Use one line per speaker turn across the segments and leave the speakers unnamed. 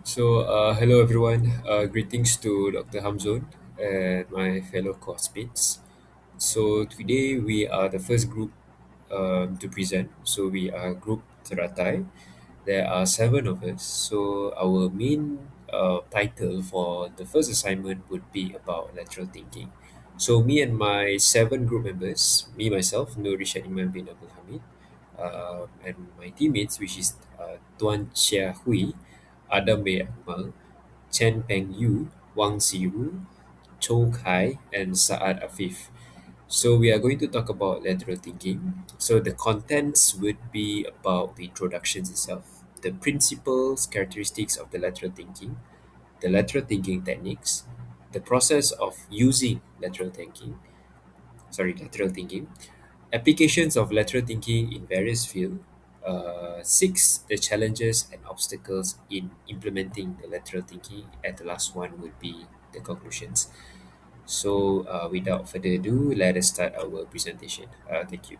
Hello everyone. Greetings to Dr. Hamzon and my fellow classmates. So, today we are the first group to present. So, we are Group Teratai. There are seven of us. So, our main title for the first assignment would be about lateral thinking. So, me and my seven group members, me myself, Nur Rishad Iman bin Abdul Hamid, and my teammates, which is Tuan Chia Hui, Adam B. Akmal, Chen Peng Yu, Wang Ziru, Chow Kai, and Saad Afif. So we are going to talk about lateral thinking. So the contents would be about the introductions itself, the principles, characteristics of the lateral thinking, the lateral thinking techniques, the process of using lateral thinking, applications of lateral thinking in various fields. Six, the challenges and obstacles in implementing the lateral thinking, and the last one would be the conclusions. So, without further ado, let us start our presentation. Thank you.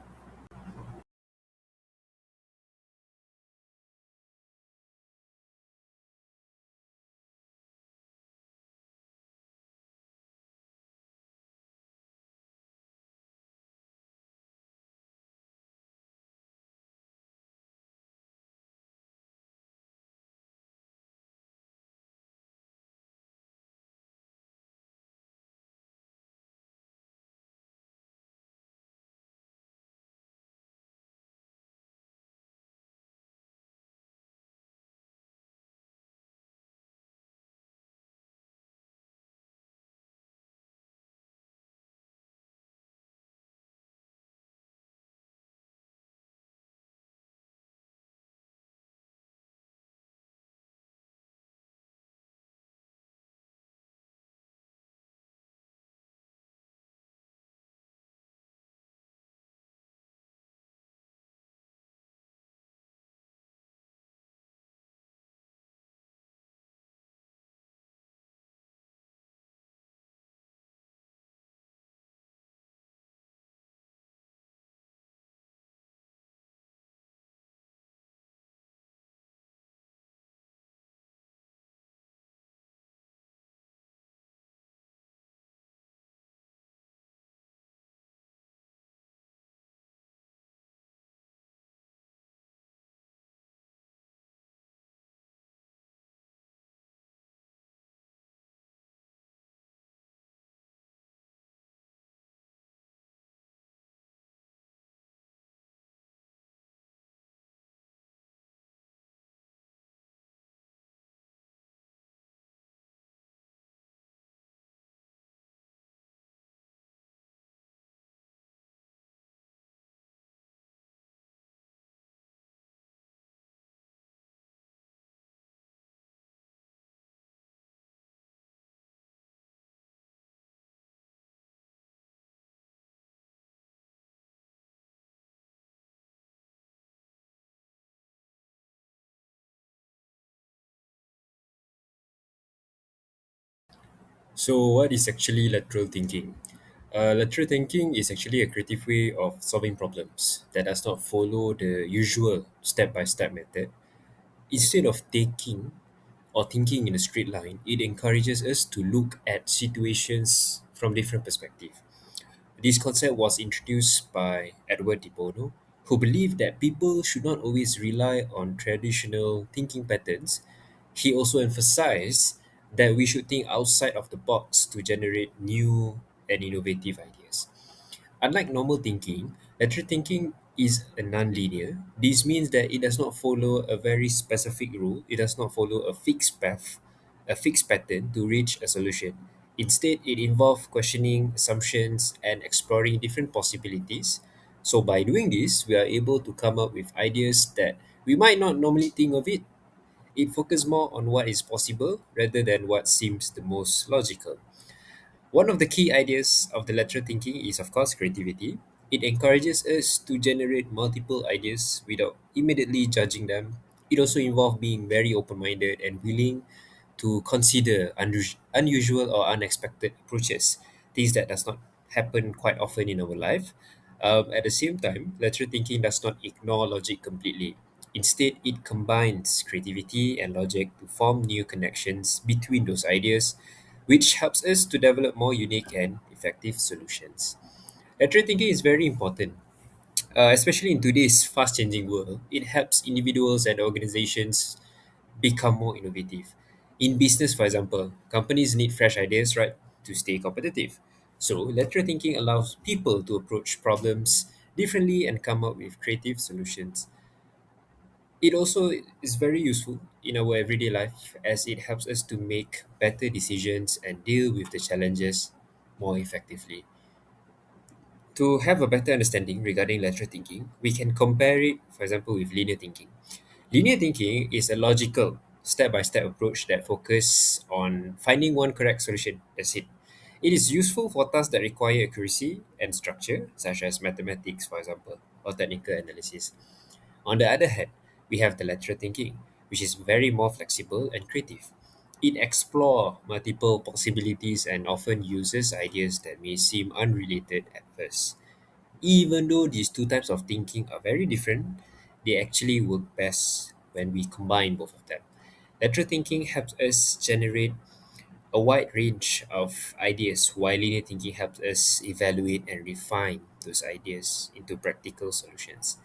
So, what is actually lateral thinking? Lateral thinking is actually a creative way of solving problems that does not follow the usual step by step method. Instead of taking or thinking in a straight line, it encourages us to look at situations from different perspectives. This concept was introduced by Edward de Bono, who believed that people should not always rely on traditional thinking patterns. He also emphasized that we should think outside of the box to generate new and innovative ideas. Unlike normal thinking, lateral thinking is a non-linear. This means that it does not follow a very specific rule. It does not follow a fixed path, a fixed pattern to reach a solution. Instead, it involves questioning assumptions and exploring different possibilities. So by doing this, we are able to come up with ideas that we might not normally think of it. It focuses more on what is possible rather than what seems the most logical. One of the key ideas of the lateral thinking is, of course, creativity. It encourages us to generate multiple ideas without immediately judging them. It also involves being very open minded and willing to consider unusual or unexpected approaches, things that does not happen quite often in our life. At the same time, lateral thinking does not ignore logic completely. Instead, it combines creativity and logic to form new connections between those ideas, which helps us to develop more unique and effective solutions. Lateral thinking is very important, especially in today's fast changing world. It helps individuals and organizations become more innovative. In business, for example, companies need fresh ideas, right, to stay competitive. So, lateral thinking allows people to approach problems differently and come up with creative solutions. It also is very useful in our everyday life as it helps us to make better decisions and deal with the challenges more effectively. To have a better understanding regarding lateral thinking, we can compare it, for example, with linear thinking. Linear thinking is a logical, step-by-step approach that focuses on finding one correct solution. That's it. It is useful for tasks that require accuracy and structure, such as mathematics, for example, or technical analysis. On the other hand, we have the lateral thinking, which is very more flexible and creative. It explores multiple possibilities and often uses ideas that may seem unrelated at first. Even though these two types of thinking are very different, they actually work best when we combine both of them. Lateral thinking helps us generate a wide range of ideas, while linear thinking helps us evaluate and refine those ideas into practical solutions.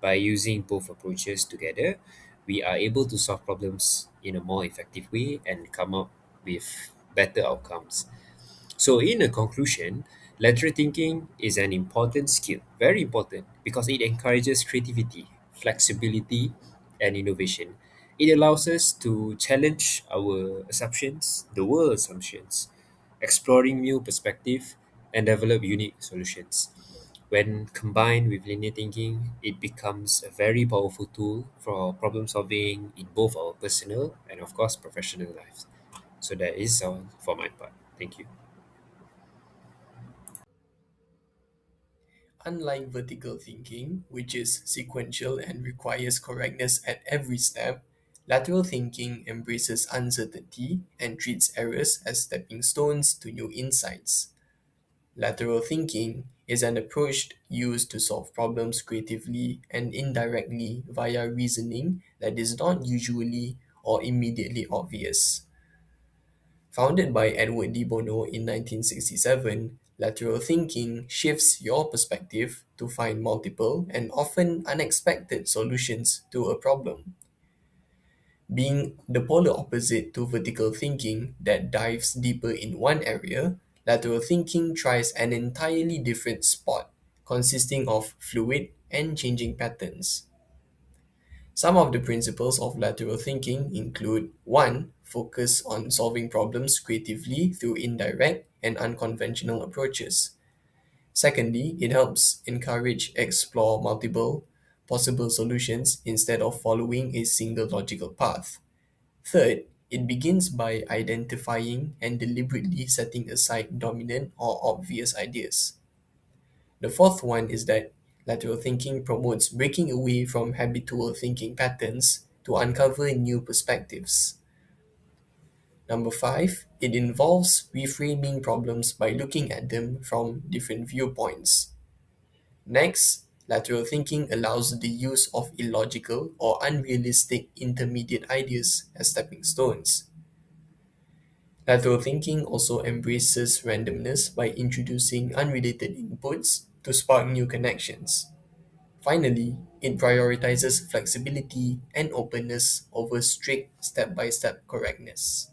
By using both approaches together, we are able to solve problems in a more effective way and come up with better outcomes. So, in a conclusion, lateral thinking is an important skill, very important, because it encourages creativity, flexibility, and innovation. It allows us to challenge our assumptions, the world assumptions, exploring new perspective, and develop unique solutions. When combined with linear thinking, it becomes a very powerful tool for problem solving in both our personal and, of course, professional lives. So that is all for my part. Thank you.
Unlike vertical thinking, which is sequential and requires correctness at every step, lateral thinking embraces uncertainty and treats errors as stepping stones to new insights. Lateral thinking is an approach used to solve problems creatively and indirectly via reasoning that is not usually or immediately obvious. Founded by Edward de Bono in 1967, lateral thinking shifts your perspective to find multiple and often unexpected solutions to a problem. Being the polar opposite to vertical thinking that dives deeper in one area, lateral thinking tries an entirely different spot, consisting of fluid and changing patterns. Some of the principles of lateral thinking include 1. Focus on solving problems creatively through indirect and unconventional approaches. Secondly, it helps encourage explore multiple possible solutions instead of following a single logical path. Third, it begins by identifying and deliberately setting aside dominant or obvious ideas. The fourth one is that lateral thinking promotes breaking away from habitual thinking patterns to uncover new perspectives. Number five, it involves reframing problems by looking at them from different viewpoints. Next, lateral thinking allows the use of illogical or unrealistic intermediate ideas as stepping stones. Lateral thinking also embraces randomness by introducing unrelated inputs to spark new connections. Finally, it prioritizes flexibility and openness over strict step by step correctness.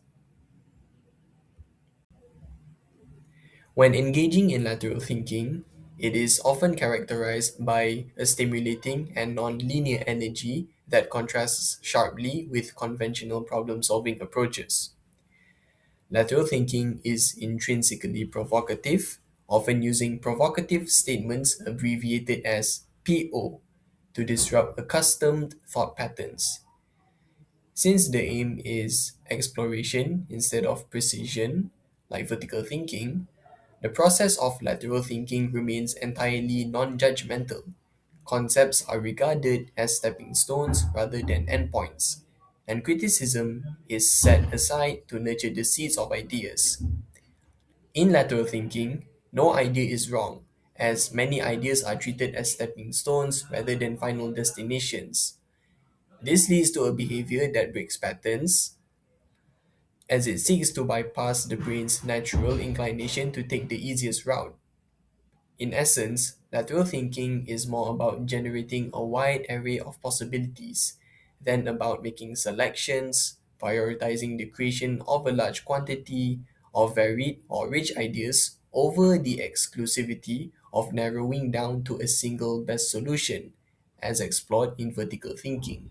When engaging in lateral thinking, it is often characterized by a stimulating and non-linear energy that contrasts sharply with conventional problem solving approaches. Lateral thinking is intrinsically provocative, often using provocative statements abbreviated as PO to disrupt accustomed thought patterns. Since the aim is exploration instead of precision, like vertical thinking, the process of lateral thinking remains entirely non judgmental. Concepts are regarded as stepping stones rather than endpoints, and criticism is set aside to nurture the seeds of ideas. In lateral thinking, no idea is wrong, as many ideas are treated as stepping stones rather than final destinations. This leads to a behavior that breaks patterns as it seeks to bypass the brain's natural inclination to take the easiest route. In essence, lateral thinking is more about generating a wide array of possibilities than about making selections, prioritizing the creation of a large quantity of varied or rich ideas over the exclusivity of narrowing down to a single best solution, as explored in vertical thinking.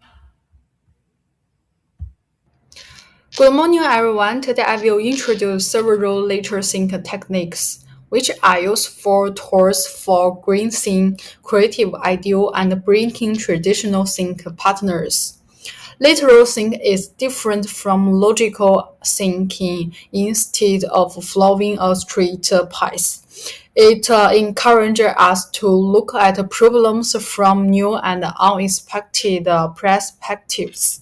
Good morning, everyone. Today I will introduce several lateral sync techniques, which are useful tools for granting creative ideas and bringing traditional sync partners. Lateral sync is different from logical thinking instead of following a straight path. It encourages us to look at problems from new and unexpected perspectives.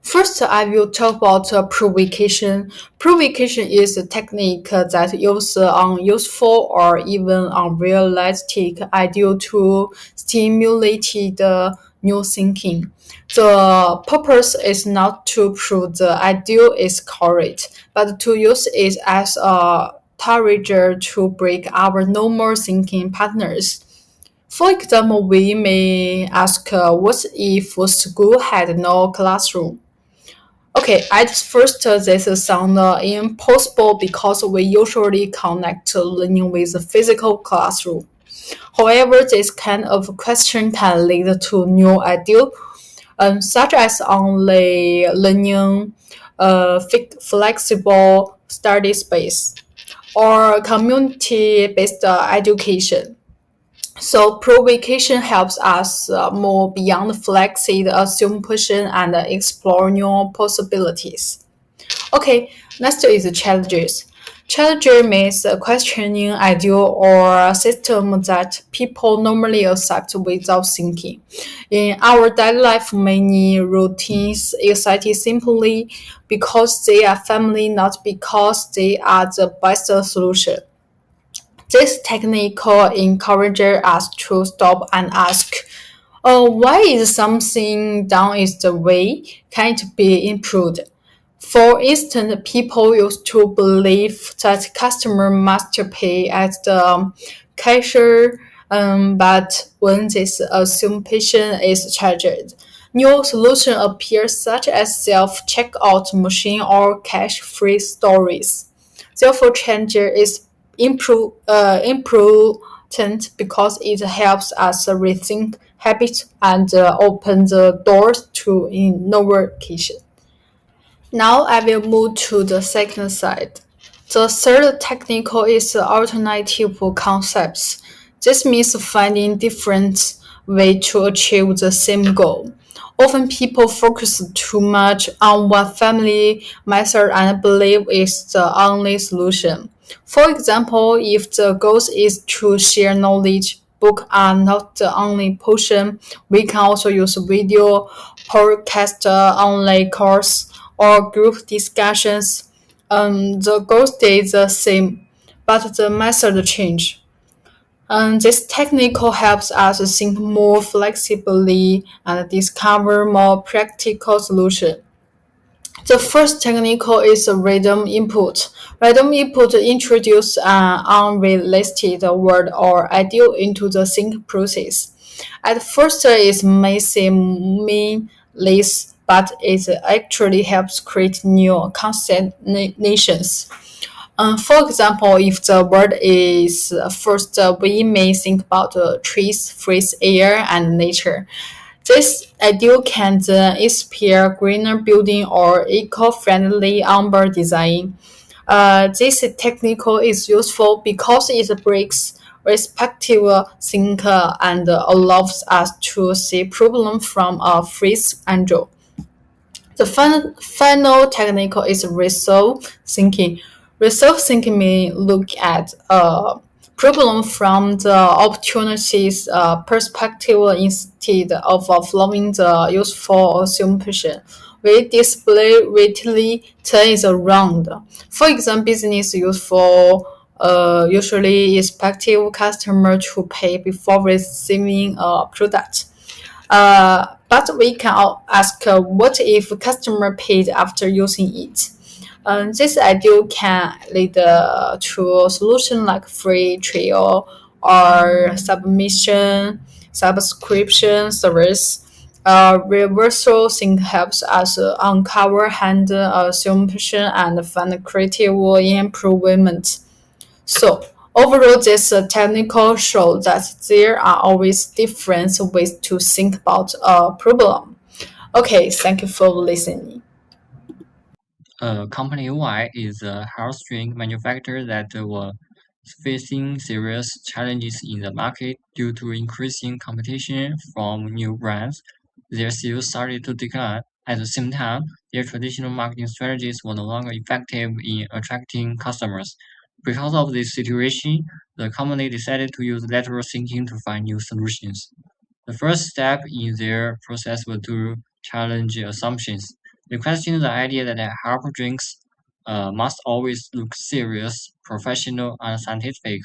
First, I will talk about provocation. Provocation is a technique that uses unuseful or even unrealistic idea to stimulate the new thinking. The purpose is not to prove the idea is correct, but to use it as a trigger to break our normal thinking patterns. For example, we may ask, what if school had no classroom? Okay, at first this sounds impossible because we usually connect learning with a physical classroom. However, this kind of question can lead to new ideas, such as only learning, flexible study space, or community-based education. So provocation helps us move beyond flexed assumption and explore new possibilities. Okay, next is challenges. Challenger means questioning idea or system that people normally accept without thinking. In our daily life, many routines excite simply because they are family, not because they are the best solution. This technique encourages us to stop and ask, why is something done is the way? Can it be improved? For instance, people used to believe that customer must pay at the cashier, but when this assumption is changed, new solutions appear such as self-checkout machine or cash-free stores. Therefore, change is important because it helps us rethink habits and open the doors to innovation. Now I will move to the second side. The third technical is alternative concepts. This means finding different ways to achieve the same goal. Often people focus too much on one family method and believe it's the only solution. For example, if the goal is to share knowledge, books are not the only portion. We can also use video, podcast, online course, or group discussions. The goal stays the same, but the method change. This technique helps us think more flexibly and discover more practical solutions. The first technique is random input. Random input introduces an unrealistic word or idea into the think process. At first, it may seem meaningless, but it actually helps create new constellations. For example, if the word is first, we may think about trees, fresh air, and nature. This idea can then inspire greener building or eco-friendly urban design. This technique is useful because it breaks respective thinker and allows us to see problem from a fresh angle. The final technique is resolve thinking. Resolve thinking means look at a problem from the opportunities perspective instead of following the useful assumption. We display readily turns around. For example, business useful usually expective customer to pay before receiving a product. But we can ask what if customer paid after using it? This idea can lead to a solution like free trial or subscription service. Reversal sync helps us uncover hidden assumption and find creative improvement. So overall, this technical shows that there are always different ways to think about a problem. Okay, thank you for listening.
Company Y is a health drink manufacturer that was facing serious challenges in the market due to increasing competition from new brands. Their sales started to decline. At the same time, their traditional marketing strategies were no longer effective in attracting customers. Because of this situation, the company decided to use lateral thinking to find new solutions. The first step in their process was to challenge assumptions. They questioned the idea that health drinks must always look serious, professional, and scientific.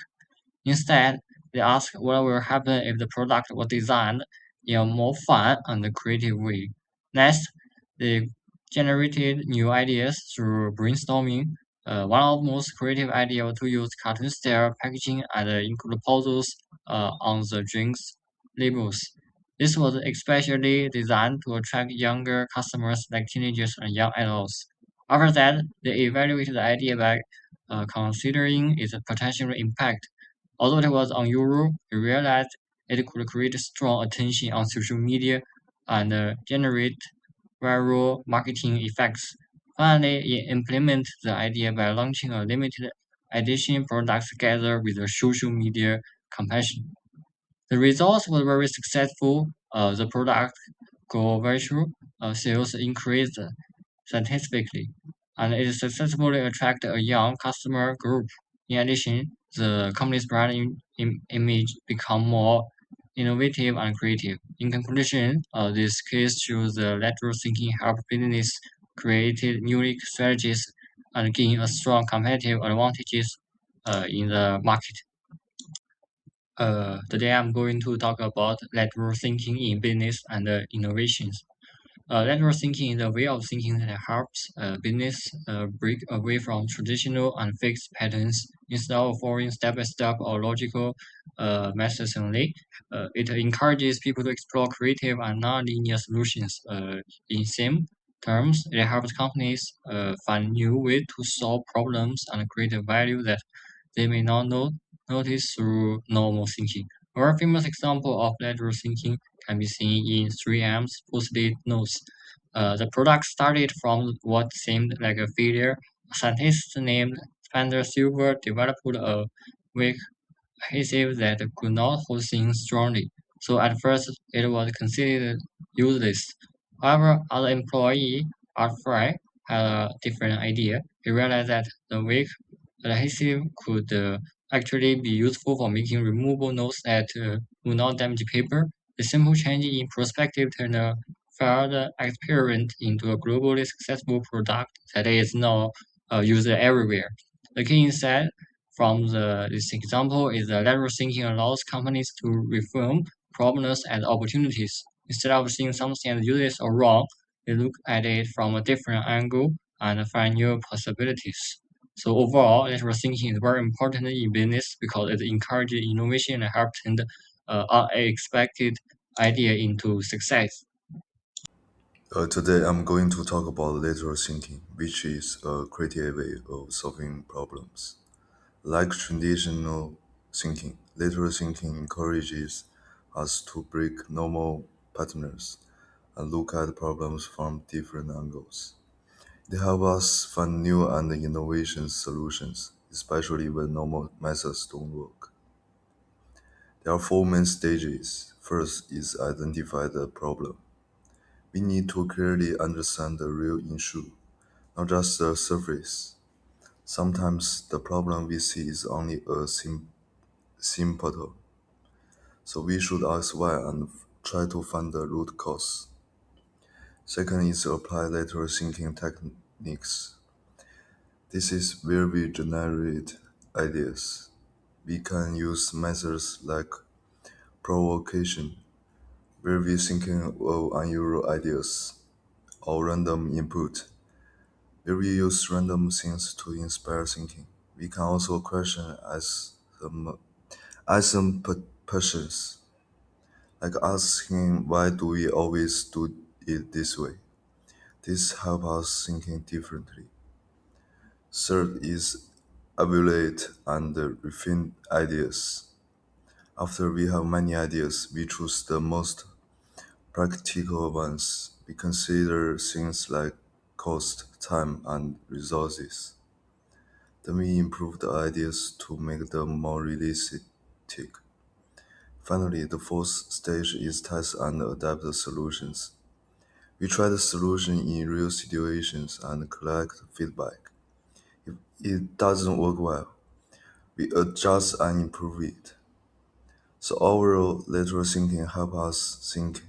Instead, they asked what will happen if the product was designed in a more fun and creative way. Next, they generated new ideas through brainstorming. One of the most creative ideas was to use cartoon-style packaging and include puzzles on the drinks labels. This was especially designed to attract younger customers like teenagers and young adults. After that, they evaluated the idea by considering its potential impact. Although it was unusual, we realized it could create strong attention on social media and generate viral marketing effects. Finally, it implemented the idea by launching a limited edition product together with a social media campaign. The results were very successful. The product go viral, sales increased scientifically, and it successfully attracted a young customer group. In addition, the company's brand image become more innovative and creative. In conclusion, this case shows the lateral thinking help business created unique strategies and gain a strong competitive advantages in the market. Today I'm going to talk about lateral thinking in business and innovations. Lateral thinking is a way of thinking that helps business break away from traditional and fixed patterns. Instead of following step-by-step or logical methods only, it encourages people to explore creative and non-linear solutions. In same terms, it helps companies find new ways to solve problems and create a value that they may not notice through normal thinking. A very famous example of lateral thinking can be seen in 3M's Post-it notes. The product started from what seemed like a failure. A scientist named Spencer Silver developed a weak adhesive that could not hold things strongly. So at first, it was considered useless. However, other employee, Art Fry, had a different idea. He realized that the weak adhesive could actually be useful for making removable notes that would not damage paper. The simple change in perspective turned a failed experiment into a globally successful product that is now used everywhere. The key insight from this example is that lateral thinking allows companies to reframe problems as opportunities. Instead of seeing something as useless or wrong, they look at it from a different angle and find new possibilities. So overall, lateral thinking is very important in business because it encourages innovation and helps turn unexpected idea into success.
Today I'm going to talk about lateral thinking, which is a creative way of solving problems. Like traditional thinking, lateral thinking encourages us to break normal patterns and look at problems from different angles. They help us find new and innovation solutions, especially when normal methods don't work. There are four main stages. First is identify the problem. We need to clearly understand the real issue, not just the surface. Sometimes the problem we see is only a symptom, so we should ask why and try to find the root cause. Second is apply lateral thinking techniques. This is where we generate ideas. We can use methods like provocation, where we thinking of unusual ideas or random input, where we use random things to inspire thinking. We can also question assumptions, like asking why do we always do it this way. This helps us thinking differently. Third is evaluate and refine ideas. After we have many ideas, we choose the most practical ones. We consider things like cost, time, and resources. Then we improve the ideas to make them more realistic. Finally, the fourth stage is test and adapt the solutions. We try the solution in real situations and collect feedback. If it doesn't work well, we adjust and improve it. So overall, lateral thinking helps us think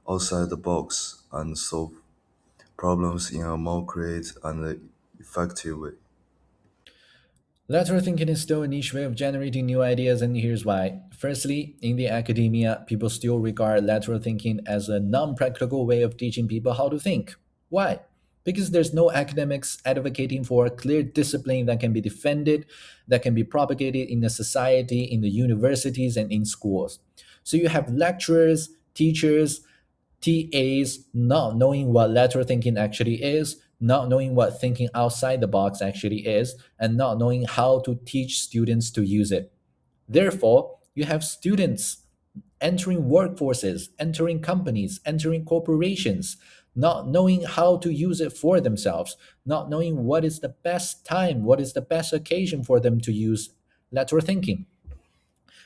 outside the box and solve problems in a more creative and effective way.
Lateral thinking is still a niche way of generating new ideas, and here's why. Firstly, in the academia, people still regard lateral thinking as a non practical way of teaching people how to think. Why? Because there's no academics advocating for a clear discipline that can be defended, that can be propagated in the society, in the universities, and in schools. So you have lecturers, teachers, TAs not knowing what lateral thinking actually is, not knowing what thinking outside the box actually is, and not knowing how to teach students to use it. Therefore, you have students entering workforces, entering companies, entering corporations, not knowing how to use it for themselves, not knowing what is the best time, what is the best occasion for them to use lateral thinking.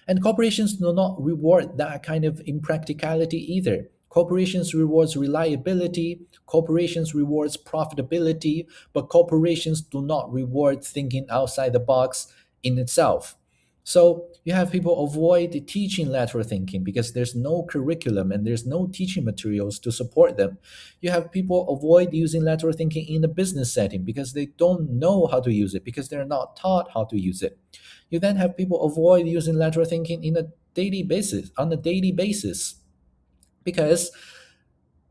And corporations do not reward that kind of impracticality either. Corporations rewards reliability, corporations rewards profitability, but corporations do not reward thinking outside the box in itself. So you have people avoid teaching lateral thinking because there's no curriculum and there's no teaching materials to support them. You have people avoid using lateral thinking in a business setting because they don't know how to use it, because they're not taught how to use it. You then have people avoid using lateral thinking on a daily basis because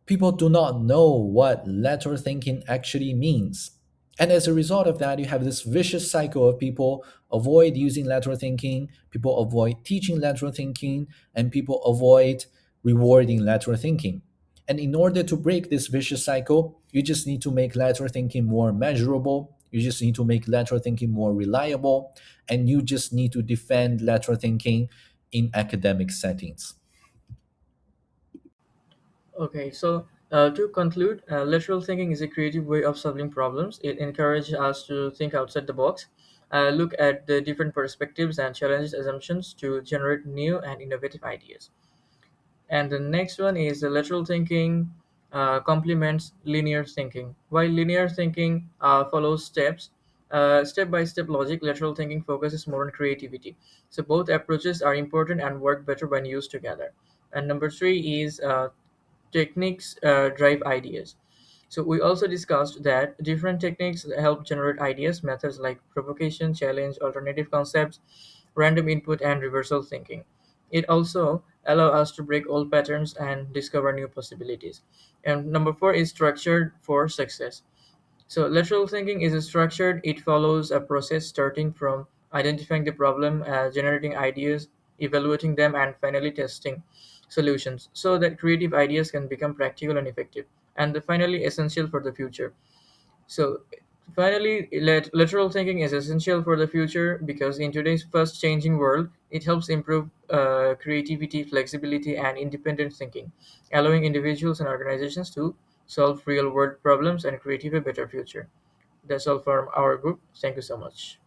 people do not know what lateral thinking actually means. And as a result of that, you have this vicious cycle of people avoid using lateral thinking, people avoid teaching lateral thinking, and people avoid rewarding lateral thinking. And in order to break this vicious cycle, you just need to make lateral thinking more measurable. You just need to make lateral thinking more reliable. And you just need to defend lateral thinking in academic settings.
Okay, so to conclude, lateral thinking is a creative way of solving problems. It encourages us to think outside the box, look at the different perspectives, and challenge assumptions to generate new and innovative ideas. And the next one is the lateral thinking complements linear thinking. While linear thinking follows step by step logic, lateral thinking focuses more on creativity. So both approaches are important and work better when used together. And number three is techniques drive ideas. So we also discussed that different techniques help generate ideas, methods like provocation, challenge, alternative concepts, random input, and reversal thinking. It also allow us to break old patterns and discover new possibilities. And number four is structured for success. So lateral thinking is structured. It follows a process starting from identifying the problem, generating ideas, evaluating them, and finally testing solutions so that creative ideas can become practical and effective. And finally, essential for the future. So finally, lateral thinking is essential for the future because in today's fast changing world, it helps improve creativity, flexibility, and independent thinking, allowing individuals and organizations to solve real world problems and create a better future. That's all from our group. Thank you so much.